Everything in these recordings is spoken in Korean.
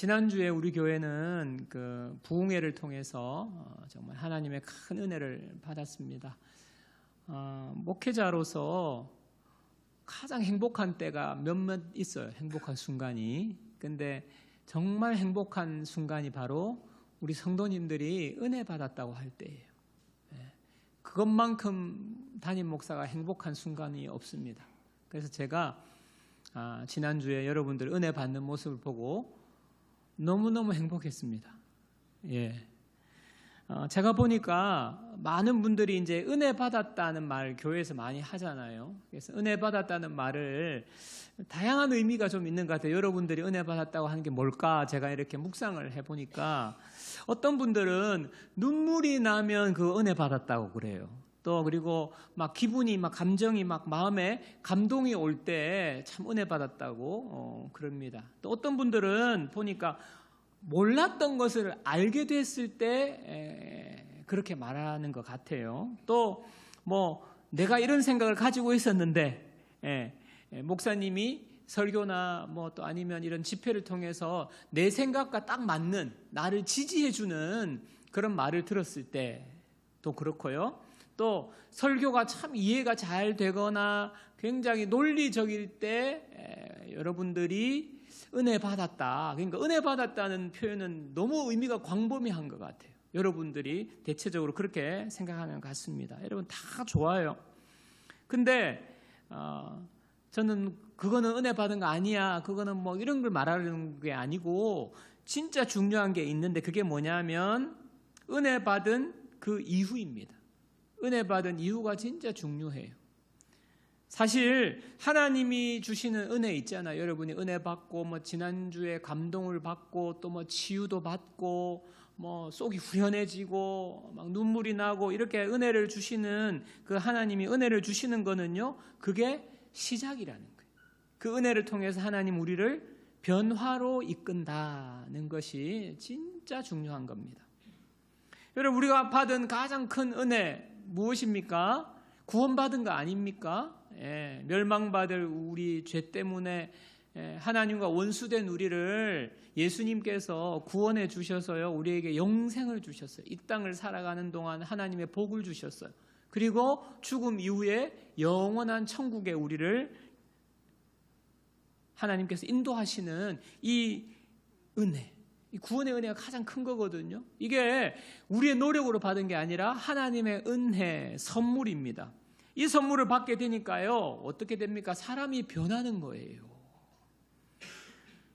지난주에 우리 교회는 그 부흥회를 통해서 정말 하나님의 큰 은혜를 받았습니다. 목회자로서 가장 행복한 때가 몇몇 있어요. 행복한 순간이. 근데 정말 행복한 순간이 바로 우리 성도님들이 은혜 받았다고 할 때예요. 그것만큼 담임 목사가 행복한 순간이 없습니다. 그래서 제가 지난주에 여러분들 은혜 받는 모습을 보고 너무너무 행복했습니다. 제가 보니까 많은 분들이 이제 은혜 받았다는 말 교회에서 많이 하잖아요. 그래서 은혜 받았다는 말을 다양한 의미가 좀 있는 것 같아요. 여러분들이 은혜 받았다고 하는 게 뭘까? 제가 이렇게 묵상을 해보니까 어떤 분들은 눈물이 나면 그 은혜 받았다고 그래요. 또 그리고 막 기분이 막 감정이 막 마음에 감동이 올 때 참 은혜 받았다고 그럽니다. 또 어떤 분들은 보니까 몰랐던 것을 알게 됐을 때 그렇게 말하는 것 같아요. 또 뭐 내가 이런 생각을 가지고 있었는데 목사님이 설교나 뭐 또 아니면 이런 집회를 통해서 내 생각과 딱 맞는 나를 지지해주는 그런 말을 들었을 때 또 그렇고요. 또 설교가 참 이해가 잘 되거나 굉장히 논리적일 때 여러분들이 은혜 받았다. 그러니까 은혜 받았다는 표현은 너무 의미가 광범위한 것 같아요. 여러분들이 대체적으로 그렇게 생각하는 것 같습니다. 여러분 다 좋아요. 근데 저는 그거는 은혜 받은 거 아니야. 그거는 뭐 이런 걸 말하는 게 아니고 진짜 중요한 게 있는데 그게 뭐냐면 은혜 받은 그 이후입니다. 은혜 받은 이유가 진짜 중요해요. 사실 하나님이 주시는 은혜 있잖아요. 여러분이 은혜 받고 뭐 지난주에 감동을 받고 또 뭐 치유도 받고 뭐 속이 후련해지고 막 눈물이 나고 이렇게 은혜를 주시는 그 하나님이 은혜를 주시는 거는요. 그게 시작이라는 거예요. 그 은혜를 통해서 하나님 우리를 변화로 이끈다는 것이 진짜 중요한 겁니다. 여러분 우리가 받은 가장 큰 은혜 무엇입니까? 구원받은 거 아닙니까? 멸망받을 우리 죄 때문에 하나님과 원수된 우리를 예수님께서 구원해 주셔서요. 우리에게 영생을 주셨어요. 이 땅을 살아가는 동안 하나님의 복을 주셨어요. 그리고 죽음 이후에 영원한 천국에 우리를 하나님께서 인도하시는 이 은혜, 이 구원의 은혜가 가장 큰 거거든요. 이게 우리의 노력으로 받은 게 아니라 하나님의 은혜, 선물입니다. 이 선물을 받게 되니까요. 어떻게 됩니까? 사람이 변하는 거예요.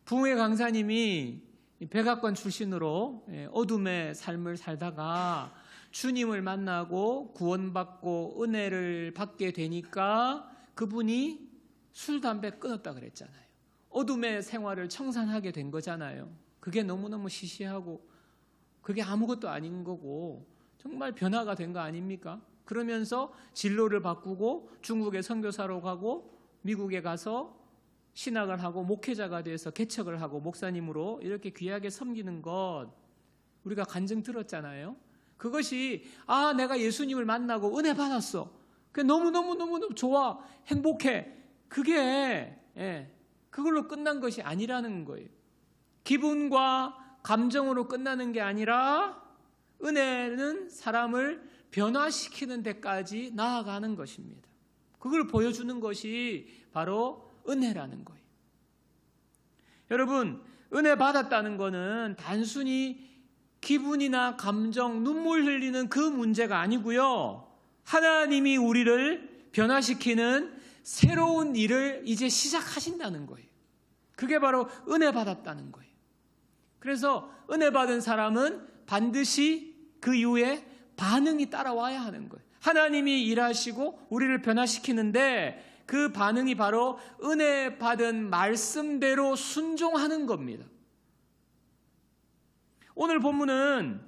부흥회 강사님이 백악관 출신으로 어둠의 삶을 살다가 주님을 만나고 구원받고 은혜를 받게 되니까 그분이 술, 담배 끊었다 그랬잖아요. 어둠의 생활을 청산하게 된 거잖아요. 그게 너무너무 시시하고 그게 아무것도 아닌 거고 정말 변화가 된 거 아닙니까? 그러면서 진로를 바꾸고 중국에 선교사로 가고 미국에 가서 신학을 하고 목회자가 돼서 개척을 하고 목사님으로 이렇게 귀하게 섬기는 것 우리가 간증 들었잖아요. 그것이 내가 예수님을 만나고 은혜 받았어. 그게 너무너무 좋아. 행복해. 그게 그걸로 끝난 것이 아니라는 거예요. 기분과 감정으로 끝나는 게 아니라 은혜는 사람을 변화시키는 데까지 나아가는 것입니다. 그걸 보여주는 것이 바로 은혜라는 거예요. 여러분, 은혜 받았다는 것은 단순히 기분이나 감정, 눈물 흘리는 그 문제가 아니고요. 하나님이 우리를 변화시키는 새로운 일을 이제 시작하신다는 거예요. 그게 바로 은혜 받았다는 거예요. 그래서 은혜 받은 사람은 반드시 그 이후에 반응이 따라와야 하는 거예요. 하나님이 일하시고 우리를 변화시키는데 그 반응이 바로 은혜 받은 말씀대로 순종하는 겁니다. 오늘 본문은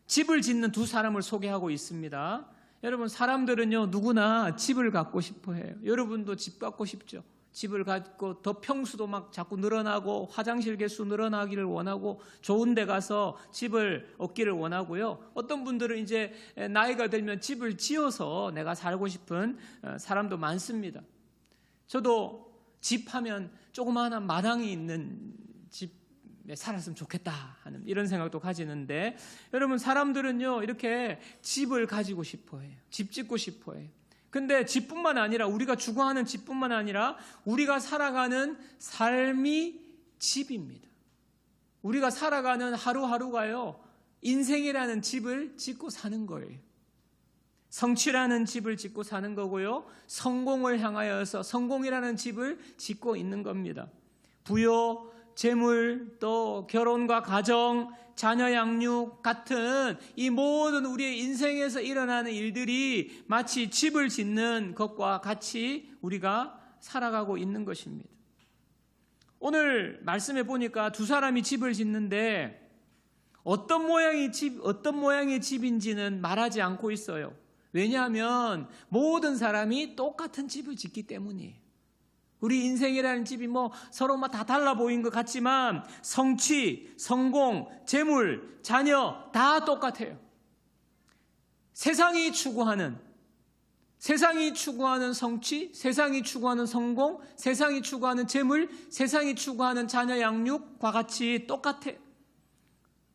집을 짓는 두 사람을 소개하고 있습니다. 여러분 사람들은요 누구나 집을 갖고 싶어 해요. 여러분도 집 갖고 싶죠? 집을 갖고 더 평수도 막 자꾸 늘어나고 화장실 개수 늘어나기를 원하고 좋은 데 가서 집을 얻기를 원하고요. 어떤 분들은 이제 나이가 들면 집을 지어서 내가 살고 싶은 사람도 많습니다. 저도 집 하면 조그마한 마당이 있는 집 살았으면 좋겠다 하는 이런 생각도 가지는데, 여러분 사람들은요 이렇게 집을 가지고 싶어 해요. 집 짓고 싶어 해요. 근데 집뿐만 아니라, 우리가 추구하는 집뿐만 아니라 우리가 살아가는 삶이 집입니다. 우리가 살아가는 하루하루가요 인생이라는 집을 짓고 사는 거예요. 성취라는 집을 짓고 사는 거고요, 성공을 향하여서 성공이라는 집을 짓고 있는 겁니다. 부요, 재물, 또 결혼과 가정, 자녀 양육 같은 이 모든 우리의 인생에서 일어나는 일들이 마치 집을 짓는 것과 같이 우리가 살아가고 있는 것입니다. 오늘 말씀해 보니까 두 사람이 집을 짓는데 어떤 모양의 집인지는 말하지 않고 있어요. 왜냐하면 모든 사람이 똑같은 집을 짓기 때문이에요. 우리 인생이라는 집이 서로 다 달라 보이는 것 같지만 성취, 성공, 재물, 자녀 다 똑같아요. 세상이 추구하는 성취, 세상이 추구하는 성공, 세상이 추구하는 재물, 세상이 추구하는 자녀 양육과 같이 똑같아요.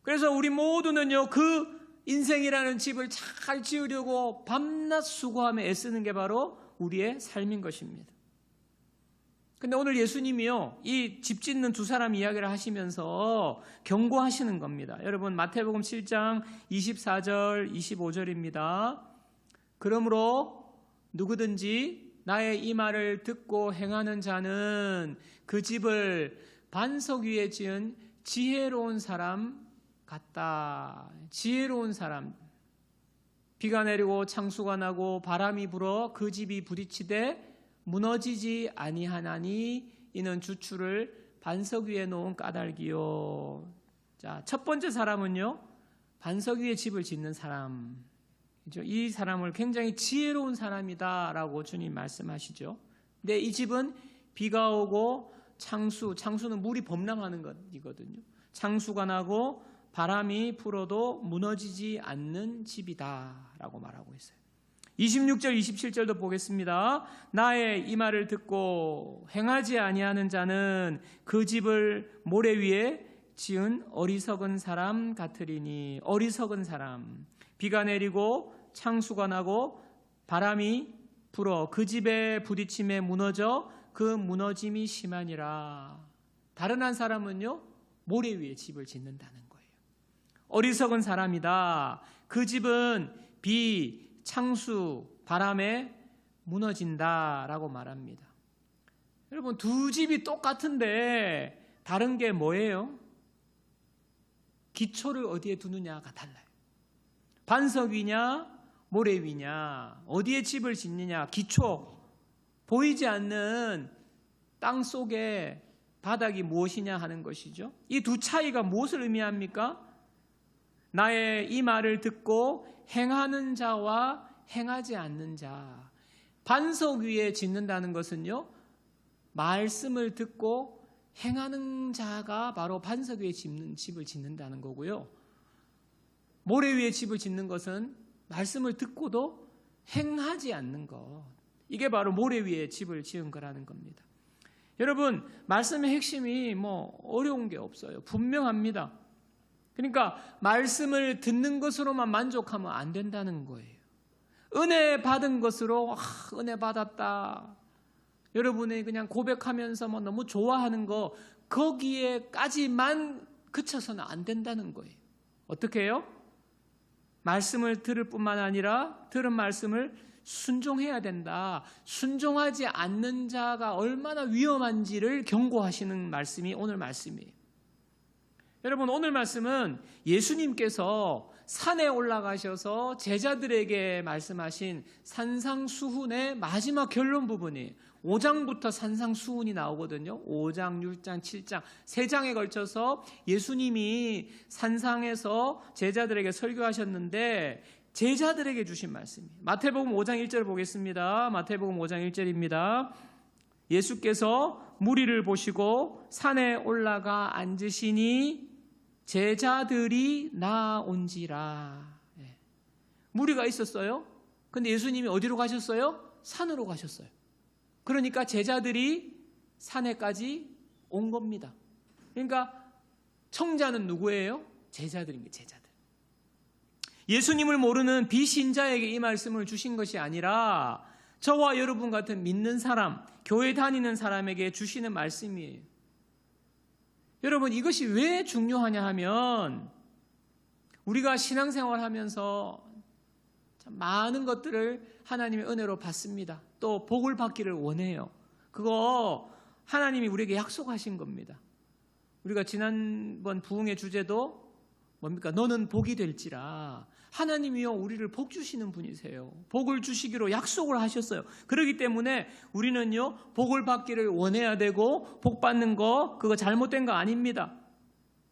그래서 우리 모두는요 그 인생이라는 집을 잘 지으려고 밤낮 수고하며 애쓰는 게 바로 우리의 삶인 것입니다. 근데 오늘 예수님이요 이 집 짓는 두 사람 이야기를 하시면서 경고하시는 겁니다. 여러분 마태복음 7장 24절 25절입니다. 그러므로 누구든지 나의 이 말을 듣고 행하는 자는 그 집을 반석 위에 지은 지혜로운 사람 같다. 지혜로운 사람. 비가 내리고 창수가 나고 바람이 불어 그 집이 부딪히되 무너지지 아니하나니 이는 주추를 반석 위에 놓은 까닭이요. 자, 첫 번째 사람은요 반석 위에 집을 짓는 사람. 이 사람을 굉장히 지혜로운 사람이다라고 주님 말씀하시죠. 근데 이 집은 비가 오고 창수는 물이 범람하는 것이거든요. 창수가 나고 바람이 불어도 무너지지 않는 집이다라고 말하고 있어요. 26절 27절도 보겠습니다. 나의 이 말을 듣고 행하지 아니하는 자는 그 집을 모래 위에 지은 어리석은 사람 같으리니. 어리석은 사람. 비가 내리고 창수가 나고 바람이 불어 그 집에 부딪힘에 무너져 그 무너짐이 심하니라. 다른 한 사람은요 모래 위에 집을 짓는다는 거예요. 어리석은 사람이다. 그 집은 비, 창수, 바람에 무너진다라고 말합니다. 여러분 두 집이 똑같은데 다른 게 뭐예요? 기초를 어디에 두느냐가 달라요. 반석 위냐 모래 위냐, 어디에 집을 짓느냐, 기초, 보이지 않는 땅 속에 바닥이 무엇이냐 하는 것이죠. 이 두 차이가 무엇을 의미합니까? 나의 이 말을 듣고 행하는 자와 행하지 않는 자. 반석 위에 짓는다는 것은요 말씀을 듣고 행하는 자가 바로 반석 위에 집을 짓는다는 거고요, 모래 위에 집을 짓는 것은 말씀을 듣고도 행하지 않는 것, 이게 바로 모래 위에 집을 지은 거라는 겁니다. 여러분 말씀의 핵심이 어려운 게 없어요. 분명합니다. 그러니까 말씀을 듣는 것으로만 만족하면 안 된다는 거예요. 은혜 받은 것으로 은혜 받았다, 여러분이 그냥 고백하면서 너무 좋아하는 거, 거기에까지만 그쳐서는 안 된다는 거예요. 어떻게 해요? 말씀을 들을 뿐만 아니라 들은 말씀을 순종해야 된다. 순종하지 않는 자가 얼마나 위험한지를 경고하시는 말씀이 오늘 말씀이에요. 여러분 오늘 말씀은 예수님께서 산에 올라가셔서 제자들에게 말씀하신 산상수훈의 마지막 결론 부분이에요. 5장부터 산상수훈이 나오거든요. 5장, 6장, 7장 3장에 걸쳐서 예수님이 산상에서 제자들에게 설교하셨는데 제자들에게 주신 말씀이에요. 마태복음 5장 1절 보겠습니다. 마태복음 5장 1절입니다. 예수께서 무리를 보시고 산에 올라가 앉으시니 제자들이 나온지라. 무리가 있었어요. 근데 예수님이 어디로 가셨어요? 산으로 가셨어요. 그러니까 제자들이 산에까지 온 겁니다. 그러니까 청자는 누구예요? 제자들입니다. 제자들. 예수님을 모르는 비신자에게 이 말씀을 주신 것이 아니라 저와 여러분 같은 믿는 사람, 교회 다니는 사람에게 주시는 말씀이에요. 여러분, 이것이 왜 중요하냐 하면 우리가 신앙생활 하면서 참 많은 것들을 하나님의 은혜로 받습니다. 또 복을 받기를 원해요. 그거 하나님이 우리에게 약속하신 겁니다. 우리가 지난번 부흥의 주제도 뭡니까? 너는 복이 될지라. 하나님이요, 우리를 복 주시는 분이세요. 복을 주시기로 약속을 하셨어요. 그렇기 때문에 우리는요, 복을 받기를 원해야 되고, 복 받는 거, 그거 잘못된 거 아닙니다.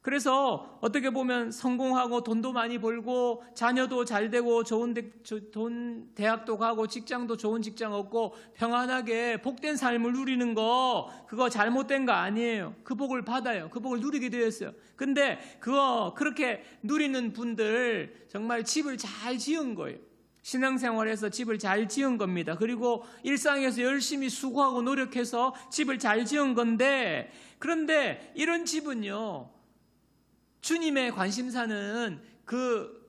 그래서 어떻게 보면 성공하고 돈도 많이 벌고 자녀도 잘 되고 좋은 대학도 가고 직장도 좋은 직장 얻고 평안하게 복된 삶을 누리는 거, 그거 잘못된 거 아니에요. 그 복을 받아요. 그 복을 누리게 되었어요. 근데 그거 그렇게 누리는 분들 정말 집을 잘 지은 거예요. 신앙생활에서 집을 잘 지은 겁니다. 그리고 일상에서 열심히 수고하고 노력해서 집을 잘 지은 건데, 그런데 이런 집은요, 주님의 관심사는 그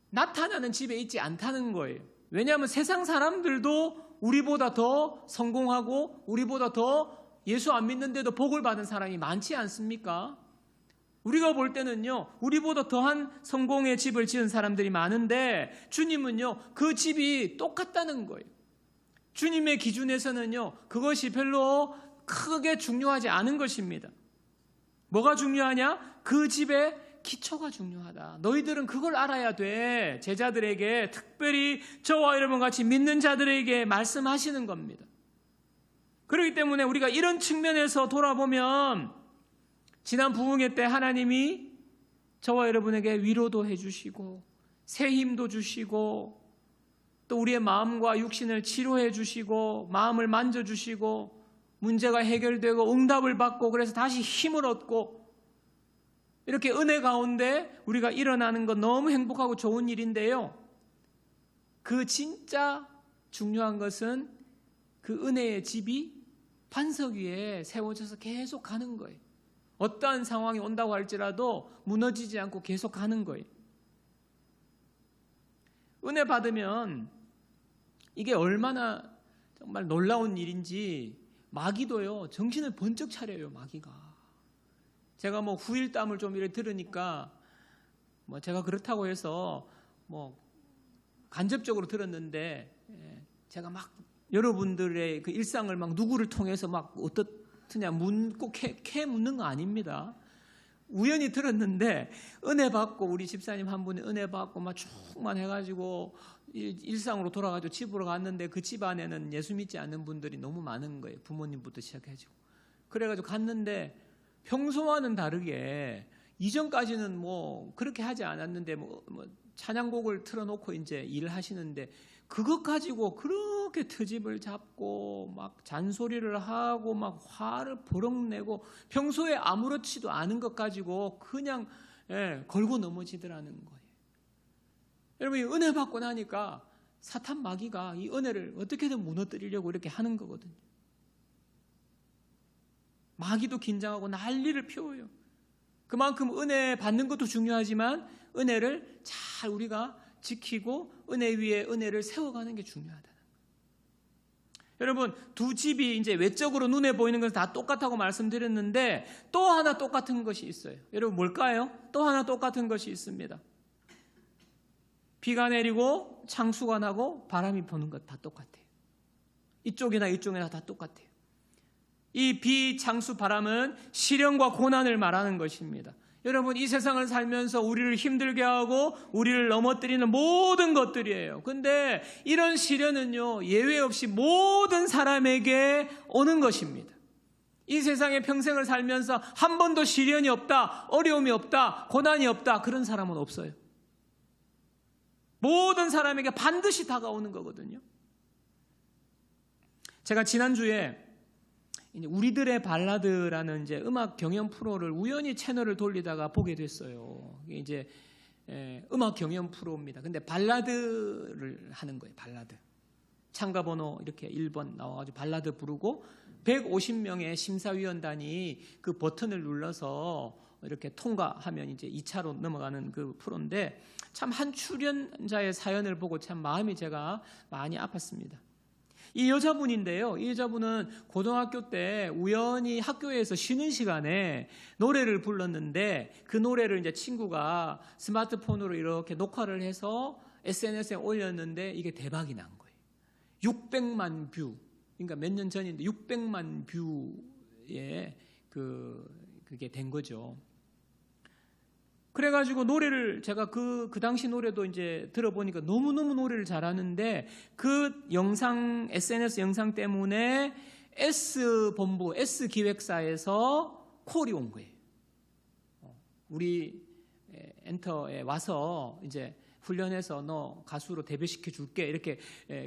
나타나는 집에 있지 않다는 거예요. 왜냐하면 세상 사람들도 우리보다 더 성공하고 우리보다 더 예수 안 믿는데도 복을 받은 사람이 많지 않습니까? 우리가 볼 때는요, 우리보다 더한 성공의 집을 지은 사람들이 많은데 주님은요, 그 집이 똑같다는 거예요. 주님의 기준에서는요, 그것이 별로 크게 중요하지 않은 것입니다. 뭐가 중요하냐? 그 집의 기초가 중요하다. 너희들은 그걸 알아야 돼. 제자들에게, 특별히 저와 여러분 같이 믿는 자들에게 말씀하시는 겁니다. 그렇기 때문에 우리가 이런 측면에서 돌아보면 지난 부흥회 때 하나님이 저와 여러분에게 위로도 해주시고 새 힘도 주시고 또 우리의 마음과 육신을 치료해 주시고 마음을 만져주시고 문제가 해결되고 응답을 받고 그래서 다시 힘을 얻고 이렇게 은혜 가운데 우리가 일어나는 건 너무 행복하고 좋은 일인데요. 그 진짜 중요한 것은 그 은혜의 집이 반석 위에 세워져서 계속 가는 거예요. 어떠한 상황이 온다고 할지라도 무너지지 않고 계속 가는 거예요. 은혜 받으면 이게 얼마나 정말 놀라운 일인지 마귀도요, 정신을 번쩍 차려요, 마귀가. 제가 뭐 후일담을 좀 이렇게 들으니까 뭐 제가 그렇다고 해서 뭐 간접적으로 들었는데 제가 막 여러분들의 그 일상을 막 누구를 통해서 막 어떻느냐 묻고 캐 묻는 거 아닙니다. 우연히 들었는데 은혜 받고 우리 집사님 한 분이 은혜 받고 막 충만해가지고 일상으로 돌아가지고 집으로 갔는데 그 집 안에는 예수 믿지 않는 분들이 너무 많은 거예요. 부모님부터 시작해가지고. 그래가지고 갔는데 평소와는 다르게 이전까지는 뭐 그렇게 하지 않았는데 뭐 찬양곡을 틀어놓고 이제 일을 하시는데 그것 가지고 그렇게 트집을 잡고 막 잔소리를 하고 막 화를 버럭 내고 평소에 아무렇지도 않은 것 가지고 그냥 걸고 넘어지더라는 거예요. 여러분, 이 은혜 받고 나니까 사탄 마귀가 이 은혜를 어떻게든 무너뜨리려고 이렇게 하는 거거든요. 마귀도 긴장하고 난리를 피워요. 그만큼 은혜 받는 것도 중요하지만 은혜를 잘 우리가 지키고 은혜 위에 은혜를 세워가는 게 중요하다. 여러분, 두 집이 이제 외적으로 눈에 보이는 것은 다 똑같다고 말씀드렸는데 또 하나 똑같은 것이 있어요. 여러분, 뭘까요? 또 하나 똑같은 것이 있습니다. 비가 내리고 창수가 나고 바람이 부는 것 다 똑같아요. 이쪽이나 이쪽이나 다 똑같아요. 이 비, 창수, 바람은 시련과 고난을 말하는 것입니다. 여러분, 이 세상을 살면서 우리를 힘들게 하고 우리를 넘어뜨리는 모든 것들이에요. 근데 이런 시련은요, 예외 없이 모든 사람에게 오는 것입니다. 이 세상에 평생을 살면서 한 번도 시련이 없다, 어려움이 없다, 고난이 없다, 그런 사람은 없어요. 모든 사람에게 반드시 다가오는 거거든요. 제가 지난주에 우리들의 발라드라는 이제 음악 경연 프로를 우연히 채널을 돌리다가 보게 됐어요. 이게 이제 음악 경연 프로입니다. 근데 발라드를 하는 거예요. 발라드. 참가 번호 이렇게 1번 나와가지고 발라드 부르고 150명의 심사위원단이 그 버튼을 눌러서 이렇게 통과하면 이제 2차로 넘어가는 그 프로인데, 참 한 출연자의 사연을 보고 참 마음이 제가 많이 아팠습니다. 이 여자분인데요, 이 여자분은 고등학교 때 우연히 학교에서 쉬는 시간에 노래를 불렀는데, 그 노래를 이제 친구가 스마트폰으로 이렇게 녹화를 해서 SNS에 올렸는데 이게 대박이 난 거예요. 600만 뷰, 그러니까 몇 년 전인데 600만 뷰에 그게 된 거죠. 그래가지고 노래를 제가 그 당시 노래도 이제 들어보니까 너무너무 노래를 잘하는데, 그 영상, SNS 영상 때문에 S본부, S기획사에서 콜이 온 거예요. 우리 엔터에 와서 이제 훈련해서 너 가수로 데뷔시켜 줄게, 이렇게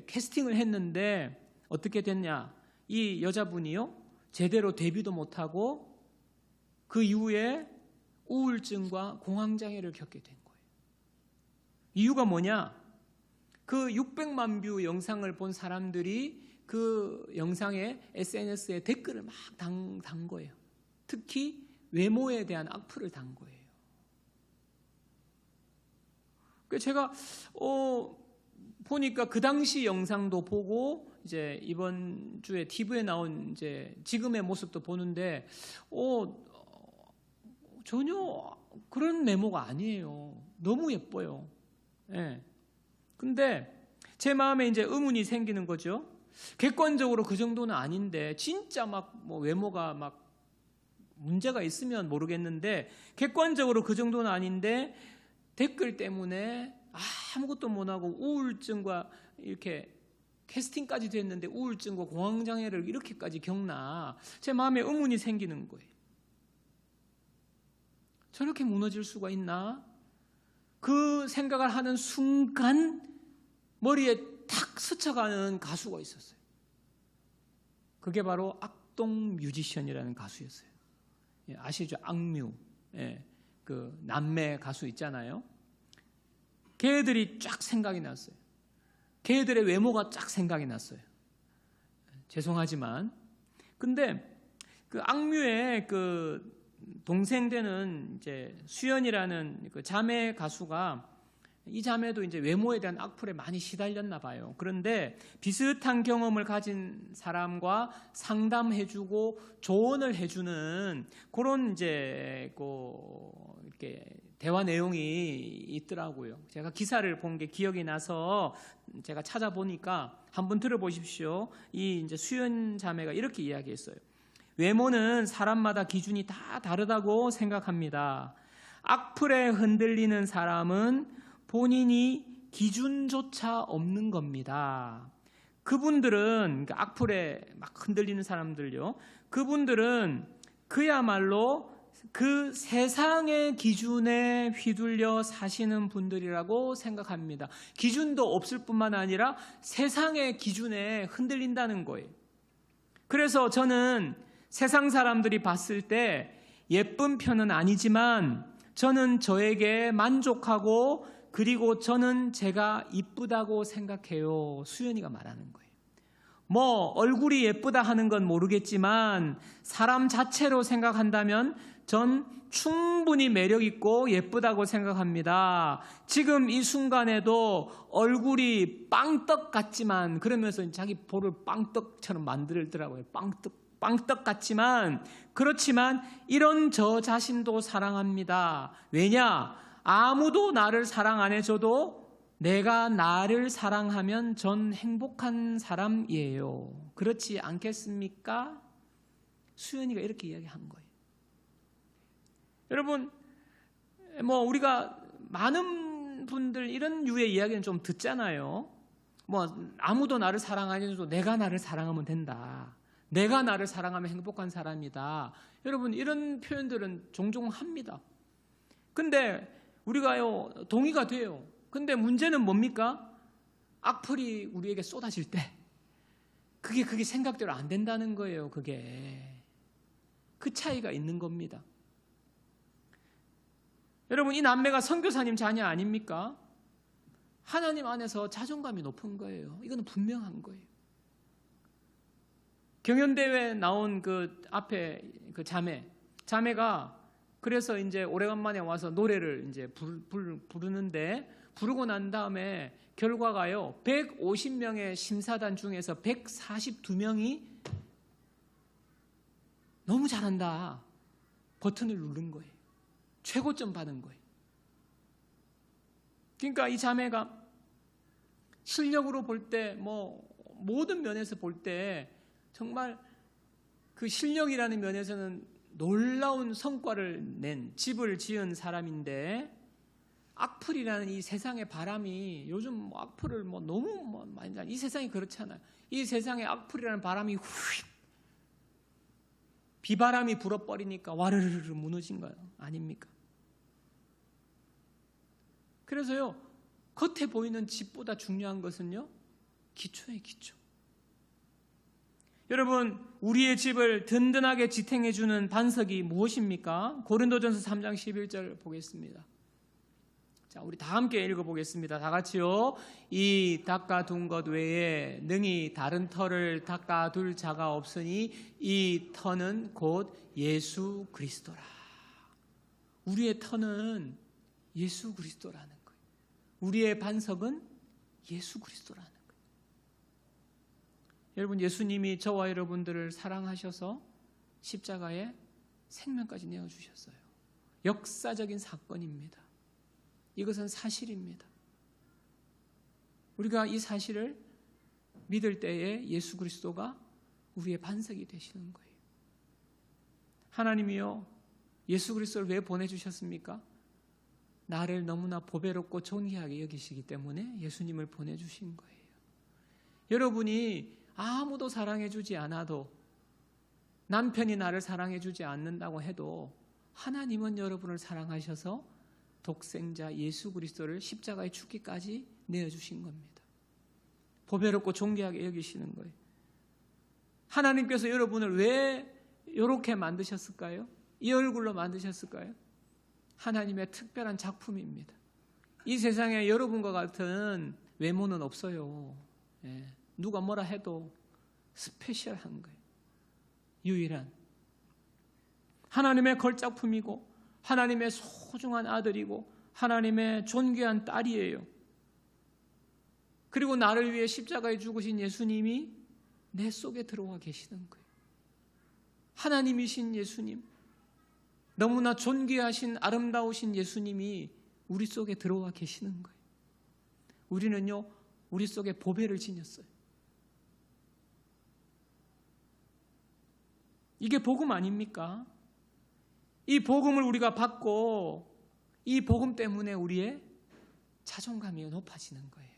캐스팅을 했는데 어떻게 됐냐? 이 여자분이요, 제대로 데뷔도 못하고 그 이후에 우울증과 공황장애를 겪게 된 거예요. 이유가 뭐냐? 그 600만 뷰 영상을 본 사람들이 그 영상에 SNS에 댓글을 막 단 거예요. 특히 외모에 대한 악플을 단 거예요. 그래서 제가 보니까 그 당시 영상도 보고 이제 이번 주에 TV에 나온 이제 지금의 모습도 보는데 전혀 그런 외모가 아니에요. 너무 예뻐요. 예. 근데 제 마음에 이제 의문이 생기는 거죠. 객관적으로 그 정도는 아닌데, 진짜 막 뭐 외모가 막 문제가 있으면 모르겠는데, 객관적으로 그 정도는 아닌데 댓글 때문에 아무것도 못하고 우울증과 이렇게 캐스팅까지 됐는데 우울증과 공황장애를 이렇게까지 겪나, 제 마음에 의문이 생기는 거예요. 저렇게 무너질 수가 있나? 그 생각을 하는 순간 머리에 탁 스쳐가는 가수가 있었어요. 그게 바로 악동 뮤지션이라는 가수였어요. 아시죠? 악뮤. 그 남매 가수 있잖아요. 걔들이 쫙 생각이 났어요. 걔들의 외모가 쫙 생각이 났어요. 죄송하지만. 근데 그 악뮤의 그 동생 되는 이제 수연이라는 그 자매 가수가, 이 자매도 이제 외모에 대한 악플에 많이 시달렸나 봐요. 그런데 비슷한 경험을 가진 사람과 상담해주고 조언을 해주는 그런 이제 이렇게 대화 내용이 있더라고요. 제가 기사를 본 게 기억이 나서 제가 찾아보니까 한번 들어보십시오. 이 이제 수연 자매가 이렇게 이야기했어요. 외모는 사람마다 기준이 다 다르다고 생각합니다. 악플에 흔들리는 사람은 본인이 기준조차 없는 겁니다. 그분들은, 그러니까 악플에 막 흔들리는 사람들요, 그분들은 그야말로 그 세상의 기준에 휘둘려 사시는 분들이라고 생각합니다. 기준도 없을 뿐만 아니라 세상의 기준에 흔들린다는 거예요. 그래서 저는 세상 사람들이 봤을 때 예쁜 편은 아니지만 저는 저에게 만족하고, 그리고 저는 제가 이쁘다고 생각해요. 수연이가 말하는 거예요. 뭐 얼굴이 예쁘다 하는 건 모르겠지만 사람 자체로 생각한다면 전 충분히 매력 있고 예쁘다고 생각합니다. 지금 이 순간에도 얼굴이 빵떡 같지만, 그러면서 자기 볼을 빵떡처럼 만들더라고요. 빵떡 같지만, 그렇지만 이런 저 자신도 사랑합니다. 왜냐? 아무도 나를 사랑 안 해줘도 내가 나를 사랑하면 전 행복한 사람이에요. 그렇지 않겠습니까? 수연이가 이렇게 이야기한 거예요. 여러분, 뭐 우리가 많은 분들 이런 유의 이야기는 좀 듣잖아요. 뭐 아무도 나를 사랑 안 해줘도 내가 나를 사랑하면 된다. 내가 나를 사랑하면 행복한 사람이다. 여러분, 이런 표현들은 종종 합니다. 근데 우리가요, 동의가 돼요. 근데 문제는 뭡니까? 악플이 우리에게 쏟아질 때 그게 생각대로 안 된다는 거예요. 그게 그 차이가 있는 겁니다. 여러분, 이 남매가 선교사님 자녀 아닙니까? 하나님 안에서 자존감이 높은 거예요. 이거는 분명한 거예요. 경연대회에 나온 그 앞에 그 자매가 그래서 이제 오래간만에 와서 노래를 이제 부르는데, 부르고 난 다음에 결과가요, 150명의 심사단 중에서 142명이 너무 잘한다, 버튼을 누른 거예요. 최고점 받은 거예요. 그러니까 이 자매가 실력으로 볼 때, 모든 면에서 볼 때 정말 그 실력이라는 면에서는 놀라운 성과를 낸, 집을 지은 사람인데, 악플이라는 이 세상의 바람이, 요즘 악플을 너무 많이, 이 세상이 그렇잖아요. 이 세상에 악플이라는 바람이 비바람이 불어버리니까 와르르르 무너진 거예요. 아닙니까? 그래서요, 겉에 보이는 집보다 중요한 것은요, 기초예요, 기초. 여러분, 우리의 집을 든든하게 지탱해주는 반석이 무엇입니까? 고린도전서 3장 11절 보겠습니다. 자, 우리 다 함께 읽어보겠습니다. 다 같이요. 이 닦아둔 것 외에 능히 다른 터를 닦아둘 자가 없으니 이 터는 곧 예수 그리스도라. 우리의 터는 예수 그리스도라는 거예요. 우리의 반석은 예수 그리스도라는 거예요. 여러분, 예수님이 저와 여러분들을 사랑하셔서 십자가에 생명까지 내어주셨어요. 역사적인 사건입니다. 이것은 사실입니다. 우리가 이 사실을 믿을 때에 예수 그리스도가 우리의 반석이 되시는 거예요. 하나님이요, 예수 그리스도를 왜 보내주셨습니까? 나를 너무나 보배롭고 존귀하게 여기시기 때문에 예수님을 보내주신 거예요. 여러분이 아무도 사랑해주지 않아도, 남편이 나를 사랑해주지 않는다고 해도 하나님은 여러분을 사랑하셔서 독생자 예수 그리스도를 십자가에 죽기까지 내어주신 겁니다. 보배롭고 존귀하게 여기시는 거예요. 하나님께서 여러분을 왜 이렇게 만드셨을까요? 이 얼굴로 만드셨을까요? 하나님의 특별한 작품입니다. 이 세상에 여러분과 같은 외모는 없어요. 누가 뭐라 해도 스페셜한 거예요. 유일한 하나님의 걸작품이고, 하나님의 소중한 아들이고, 하나님의 존귀한 딸이에요. 그리고 나를 위해 십자가에 죽으신 예수님이 내 속에 들어와 계시는 거예요. 하나님이신 예수님, 너무나 존귀하신 아름다우신 예수님이 우리 속에 들어와 계시는 거예요. 우리는요, 우리 속에 보배를 지녔어요. 이게 복음 아닙니까? 이 복음을 우리가 받고, 이 복음 때문에 우리의 자존감이 높아지는 거예요.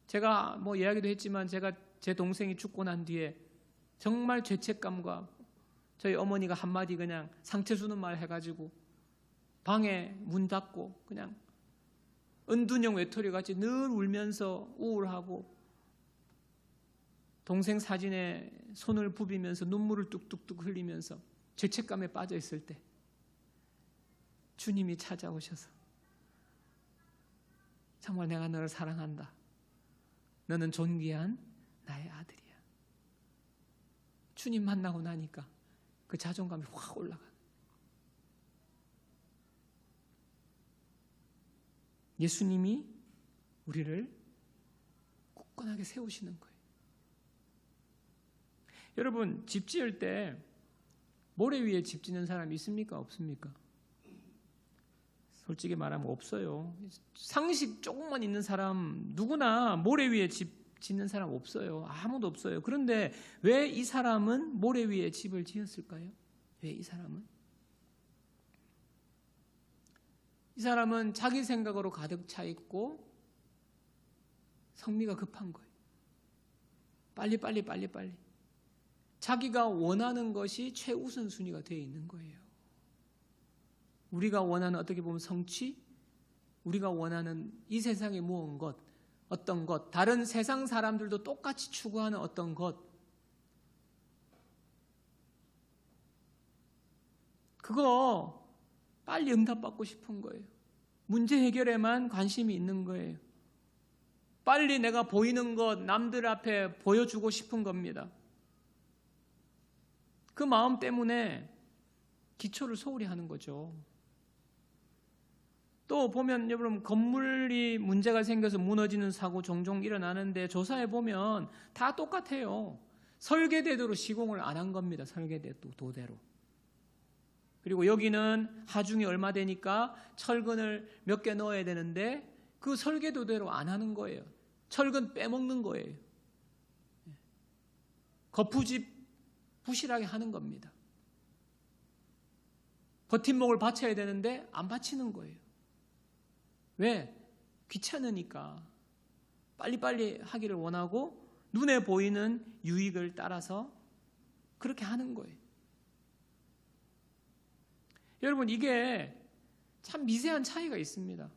제가 이야기도 했지만, 제가 제 동생이 죽고 난 뒤에 정말 죄책감과, 저희 어머니가 한마디 그냥 상처 주는 말 해가지고 방에 문 닫고 그냥 은둔형 외톨이 같이 늘 울면서 우울하고, 동생 사진에 손을 부비면서 눈물을 뚝뚝뚝 흘리면서 죄책감에 빠져 있을 때 주님이 찾아오셔서, 정말 내가 너를 사랑한다, 너는 존귀한 나의 아들이야. 주님 만나고 나니까 그 자존감이 확 올라가요. 예수님이 우리를 굳건하게 세우시는 거예요. 여러분, 집 지을 때 모래 위에 집 짓는 사람 있습니까? 없습니까? 솔직히 말하면 없어요. 상식 조금만 있는 사람, 누구나 모래 위에 집 짓는 사람 없어요. 아무도 없어요. 그런데 왜 이 사람은 모래 위에 집을 지었을까요? 왜 이 사람은? 이 사람은 자기 생각으로 가득 차 있고 성미가 급한 거예요. 빨리. 자기가 원하는 것이 최우선순위가 되어 있는 거예요. 우리가 원하는, 어떻게 보면 성취, 우리가 원하는 이 세상에 모은 것, 어떤 것, 다른 세상 사람들도 똑같이 추구하는 어떤 것, 그거 빨리 응답받고 싶은 거예요. 문제 해결에만 관심이 있는 거예요. 빨리 내가 보이는 것, 남들 앞에 보여주고 싶은 겁니다. 그 마음 때문에 기초를 소홀히 하는 거죠. 또 보면 여러분 건물이 문제가 생겨서 무너지는 사고 종종 일어나는데 조사해 보면 다 똑같아요. 설계대로 시공을 안 한 겁니다. 설계도대로. 그리고 여기는 하중이 얼마 되니까 철근을 몇 개 넣어야 되는데 그 설계도대로 안 하는 거예요. 철근 빼먹는 거예요. 거푸집 부실하게 하는 겁니다. 버팀목을 받쳐야 되는데 안 받치는 거예요. 왜? 귀찮으니까. 빨리빨리 하기를 원하고 눈에 보이는 유익을 따라서 그렇게 하는 거예요. 여러분, 이게 참 미세한 차이가 있습니다.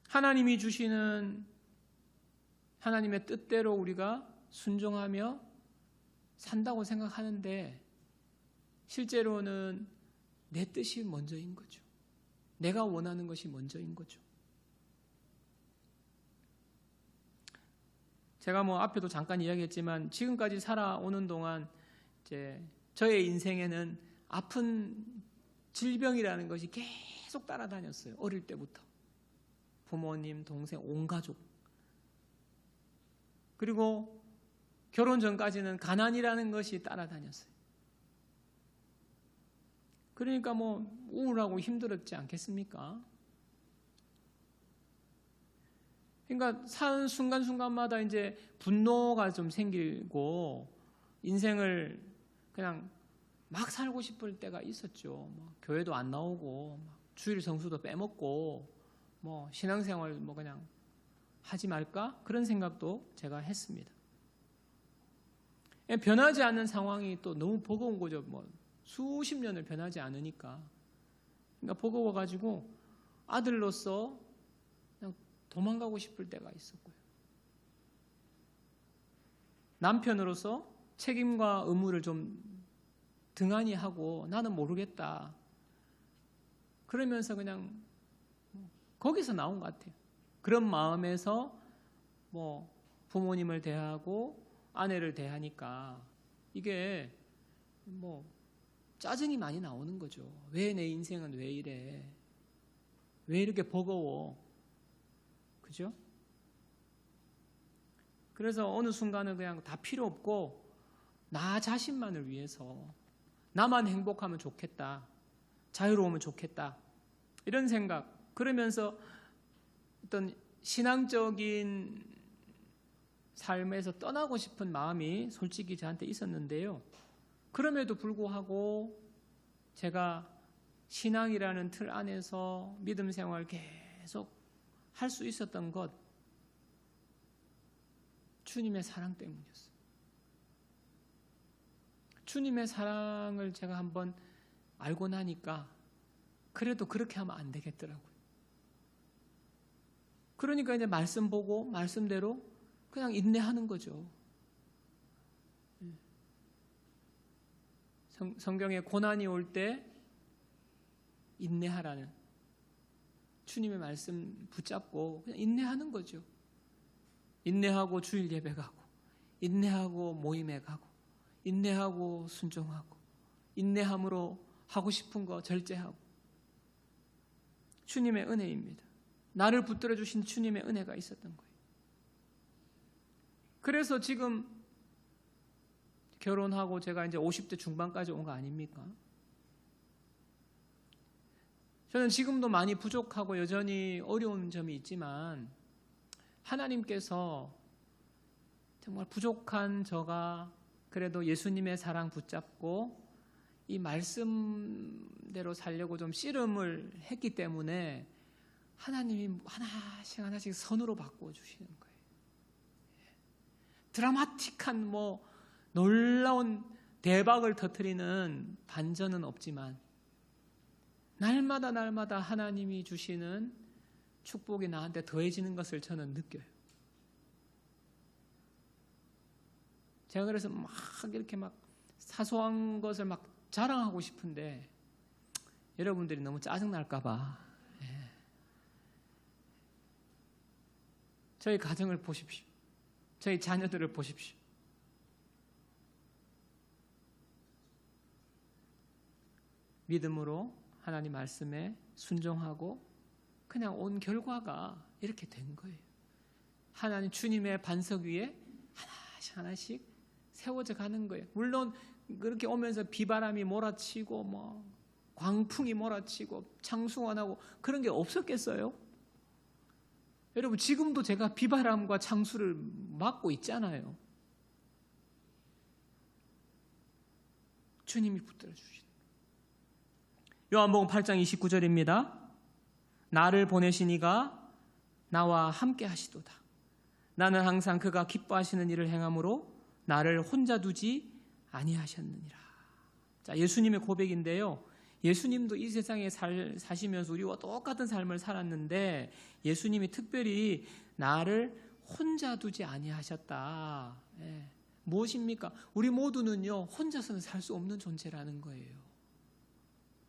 하나님이 주시는 하나님의 뜻대로 우리가 순종하며 산다고 생각하는데 실제로는 내 뜻이 먼저인 거죠. 내가 원하는 것이 먼저인 거죠. 제가 앞에도 잠깐 이야기했지만 지금까지 살아오는 동안 이제 저의 인생에는 아픈 질병이라는 것이 계속 따라다녔어요. 어릴 때부터. 부모님, 동생, 온 가족. 그리고 결혼 전까지는 가난이라는 것이 따라다녔어요. 그러니까 우울하고 힘들었지 않겠습니까? 그러니까 사는 순간순간마다 이제 분노가 좀 생기고 인생을 그냥 막 살고 싶을 때가 있었죠. 교회도 안 나오고 주일 성수도 빼먹고 신앙생활 그냥 하지 말까? 그런 생각도 제가 했습니다. 변하지 않는 상황이 또 너무 버거운 거죠. 수십 년을 변하지 않으니까. 그러니까 버거워가지고 아들로서 그냥 도망가고 싶을 때가 있었고요. 남편으로서 책임과 의무를 좀 등한히 하고 나는 모르겠다. 그러면서 그냥 거기서 나온 것 같아요. 그런 마음에서 부모님을 대하고 아내를 대하니까 이게 짜증이 많이 나오는 거죠. 왜 내 인생은 왜 이래? 왜 이렇게 버거워? 그죠? 그래서 어느 순간은 그냥 다 필요 없고 나 자신만을 위해서 나만 행복하면 좋겠다. 자유로우면 좋겠다. 이런 생각. 그러면서 어떤 신앙적인 삶에서 떠나고 싶은 마음이 솔직히 저한테 있었는데요. 그럼에도 불구하고 제가 신앙이라는 틀 안에서 믿음 생활 계속 할 수 있었던 것, 주님의 사랑 때문이었어요. 주님의 사랑을 제가 한번 알고 나니까 그래도 그렇게 하면 안 되겠더라고요. 그러니까 이제 말씀 보고 말씀대로 그냥 인내하는 거죠. 성경에 고난이 올 때 인내하라는 주님의 말씀 붙잡고 그냥 인내하는 거죠. 인내하고 주일 예배 가고, 인내하고 모임에 가고, 인내하고 순종하고, 인내함으로 하고 싶은 거 절제하고. 주님의 은혜입니다. 나를 붙들어 주신 주님의 은혜가 있었던 거예요. 그래서 지금 결혼하고 제가 이제 50대 중반까지 온 거 아닙니까? 저는 지금도 많이 부족하고 여전히 어려운 점이 있지만 하나님께서 정말 부족한 저가 그래도 예수님의 사랑 붙잡고 이 말씀대로 살려고 좀 씨름을 했기 때문에 하나님이 하나씩 선으로 바꿔주시는 거예요. 드라마틱한 놀라운 대박을 터뜨리는 반전은 없지만 날마다 하나님이 주시는 축복이 나한테 더해지는 것을 저는 느껴요. 제가 그래서 이렇게 사소한 것을 자랑하고 싶은데 여러분들이 너무 짜증날까봐 저희 가정을 보십시오. 저희 자녀들을 보십시오. 믿음으로 하나님 말씀에 순종하고 그냥 온 결과가 이렇게 된 거예요. 하나님 주님의 반석 위에 하나씩 하나씩 세워져 가는 거예요. 물론 그렇게 오면서 비바람이 몰아치고 뭐 광풍이 몰아치고 창수원하고 그런 게 없었겠어요? 여러분 지금도 제가 비바람과 창수를 맞고 있잖아요. 주님이 붙들어 주시는. 요한복음 8장 29절입니다. 나를 보내신 이가 나와 함께 하시도다. 나는 항상 그가 기뻐하시는 일을 행함으로 나를 혼자 두지 아니하셨느니라. 자, 예수님의 고백인데요. 예수님도 이 세상에 사시면서 우리와 똑같은 삶을 살았는데 예수님이 특별히 나를 혼자 두지 아니하셨다. 예. 무엇입니까? 우리 모두는요 혼자서는 살 수 없는 존재라는 거예요.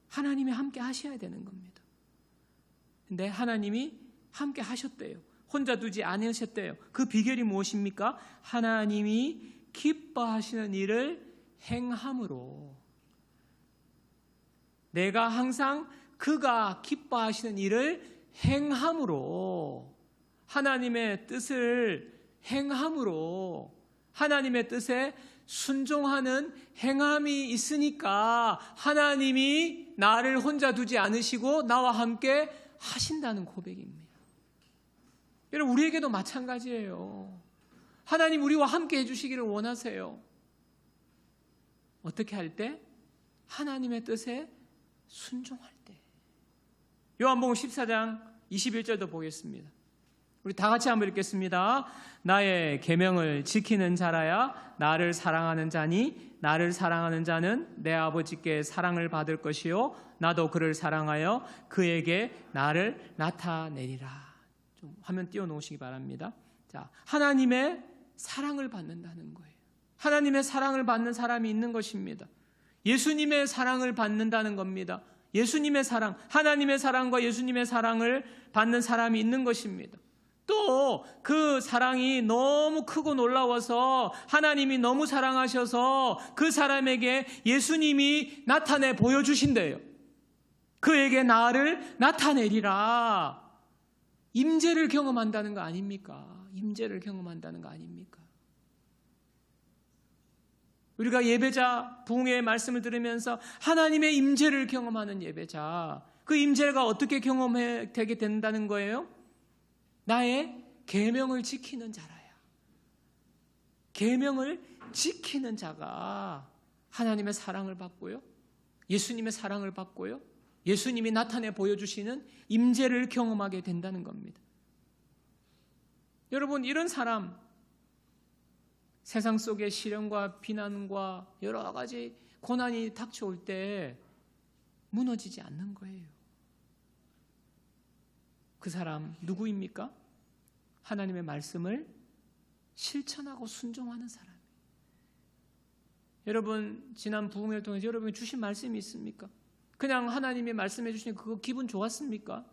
하나님이 함께 하셔야 되는 겁니다. 근데 하나님이 함께 하셨대요. 혼자 두지 않으셨대요. 그 비결이 무엇입니까? 하나님이 기뻐하시는 일을 행함으로. 내가 항상 그가 기뻐하시는 일을 행함으로, 하나님의 뜻을 행함으로, 하나님의 뜻에 순종하는 행함이 있으니까 하나님이 나를 혼자 두지 않으시고 나와 함께 하신다는 고백입니다. 여러분 우리에게도 마찬가지예요. 하나님 우리와 함께 해주시기를 원하세요. 어떻게 할 때? 하나님의 뜻에 순종할 때. 요한복음 14장 21절도 보겠습니다. 우리 다 같이 한번 읽겠습니다. 나의 계명을 지키는 자라야 나를 사랑하는 자니 나를 사랑하는 자는 내 아버지께 사랑을 받을 것이요 나도 그를 사랑하여 그에게 나를 나타내리라. 좀 화면 띄워놓으시기 바랍니다. 자, 하나님의 사랑을 받는다는 거예요. 하나님의 사랑을 받는 사람이 있는 것입니다. 예수님의 사랑을 받는다는 겁니다. 예수님의 사랑, 하나님의 사랑과 예수님의 사랑을 받는 사람이 있는 것입니다. 또 그 사랑이 너무 크고 놀라워서 하나님이 너무 사랑하셔서 그 사람에게 예수님이 나타내 보여주신대요. 그에게 나를 나타내리라. 임재를 경험한다는 거 아닙니까? 임재를 경험한다는 거 아닙니까? 우리가 예배자 부흥의 말씀을 들으면서 하나님의 임재를 경험하는 예배자, 그 임재가 어떻게 경험되게 된다는 거예요? 나의 계명을 지키는 자라야. 계명을 지키는 자가 하나님의 사랑을 받고요, 예수님의 사랑을 받고요, 예수님이 나타내 보여주시는 임재를 경험하게 된다는 겁니다. 여러분 이런 사람, 세상 속에 시련과 비난과 여러 가지 고난이 닥쳐올 때 무너지지 않는 거예요. 그 사람 누구입니까? 하나님의 말씀을 실천하고 순종하는 사람이에요. 여러분 지난 부흥회를 통해서 여러분이 주신 말씀이 있습니까? 그냥 하나님이 말씀해 주시니 그거 기분 좋았습니까?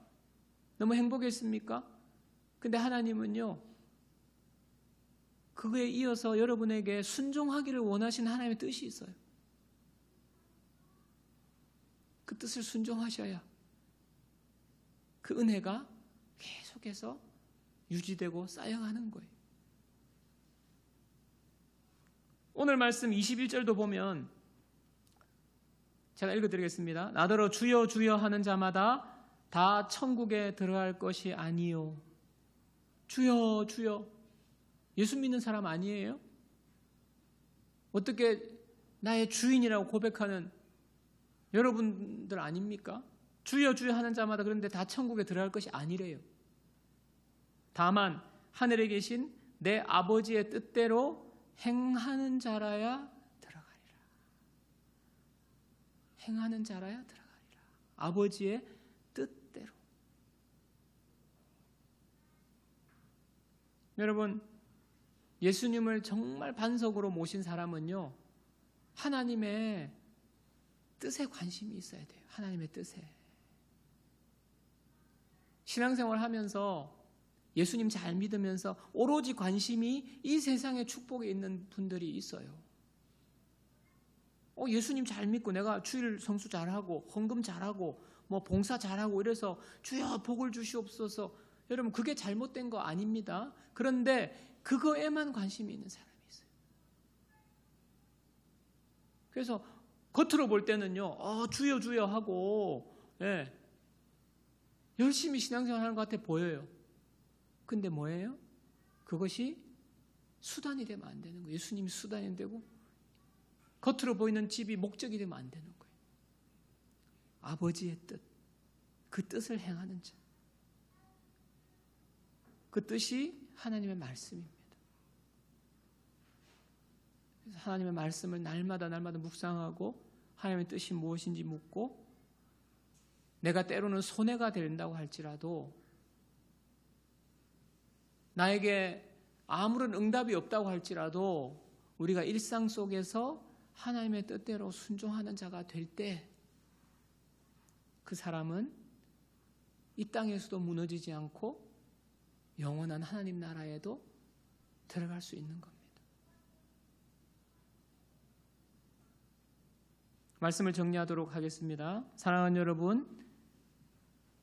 너무 행복했습니까? 근데 하나님은요 그거에 이어서 여러분에게 순종하기를 원하시는 하나님의 뜻이 있어요. 그 뜻을 순종하셔야 그 은혜가 계속해서 유지되고 쌓여가는 거예요. 오늘 말씀 21절도 보면 제가 읽어드리겠습니다. 나더러 주여 주여 하는 자마다 다 천국에 들어갈 것이 아니요. 주여 주여. 예수 믿는 사람 아니에요? 어떻게 나의 주인이라고 고백하는 여러분들 아닙니까? 주여 주여 하는 자마다 그런데 다 천국에 들어갈 것이 아니래요. 다만 하늘에 계신 내 아버지의 뜻대로 행하는 자라야 들어가리라. 행하는 자라야 들어가리라. 아버지의 뜻대로. 여러분 예수님을 정말 반석으로 모신 사람은요 하나님의 뜻에 관심이 있어야 돼요. 하나님의 뜻에. 신앙생활 하면서 예수님 잘 믿으면서 오로지 관심이 이 세상의 축복에 있는 분들이 있어요. 예수님 잘 믿고 내가 주일 성수 잘하고 헌금 잘하고 뭐 봉사 잘하고 이래서 주여 복을 주시옵소서. 여러분 그게 잘못된 거 아닙니다. 그런데 그거에만 관심이 있는 사람이 있어요. 그래서 겉으로 볼 때는요, 주여 주여 하고 열심히 신앙생활하는 것 같아 보여요. 근데 뭐예요? 그것이 수단이 되면 안 되는 거예요. 예수님이 수단이 되고 겉으로 보이는 집이 목적이 되면 안 되는 거예요. 아버지의 뜻, 그 뜻을 행하는 자, 그 뜻이 하나님의 말씀입니다. 그래서 하나님의 말씀을 날마다 묵상하고 하나님의 뜻이 무엇인지 묻고, 내가 때로는 손해가 된다고 할지라도, 나에게 아무런 응답이 없다고 할지라도 우리가 일상 속에서 하나님의 뜻대로 순종하는 자가 될 때 그 사람은 이 땅에서도 무너지지 않고 영원한 하나님 나라에도 들어갈 수 있는 겁니다. 말씀을 정리하도록 하겠습니다. 사랑하는 여러분,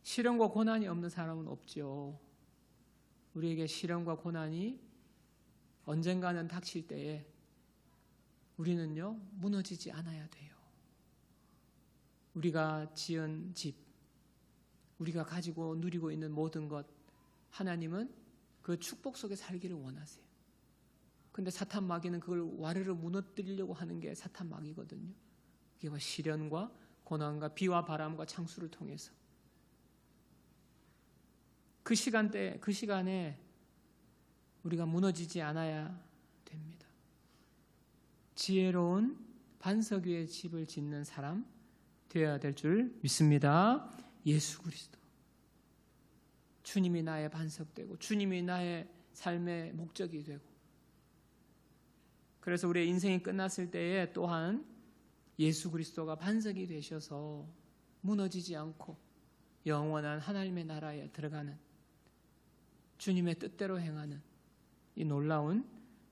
시련과 고난이 없는 사람은 없죠. 우리에게 시련과 고난이 언젠가는 닥칠 때에 우리는요, 무너지지 않아야 돼요. 우리가 지은 집, 우리가 가지고 누리고 있는 모든 것, 하나님은 그 축복 속에 살기를 원하세요. 근데 사탄 마귀는 그걸 와르르 무너뜨리려고 하는 게 사탄 마귀거든요. 그게 시련과 고난과 비와 바람과 창수를 통해서 그 시간대, 그 시간에 우리가 무너지지 않아야 됩니다. 지혜로운 반석 위에 집을 짓는 사람 되어야 될 줄 믿습니다. 예수 그리스도, 주님이 나의 반석되고 주님이 나의 삶의 목적이 되고, 그래서 우리의 인생이 끝났을 때에 또한 예수 그리스도가 반석이 되셔서 무너지지 않고 영원한 하나님의 나라에 들어가는, 주님의 뜻대로 행하는 이 놀라운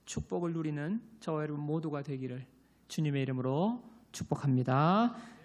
축복을 누리는 저와 여러분 모두가 되기를 주님의 이름으로 축복합니다.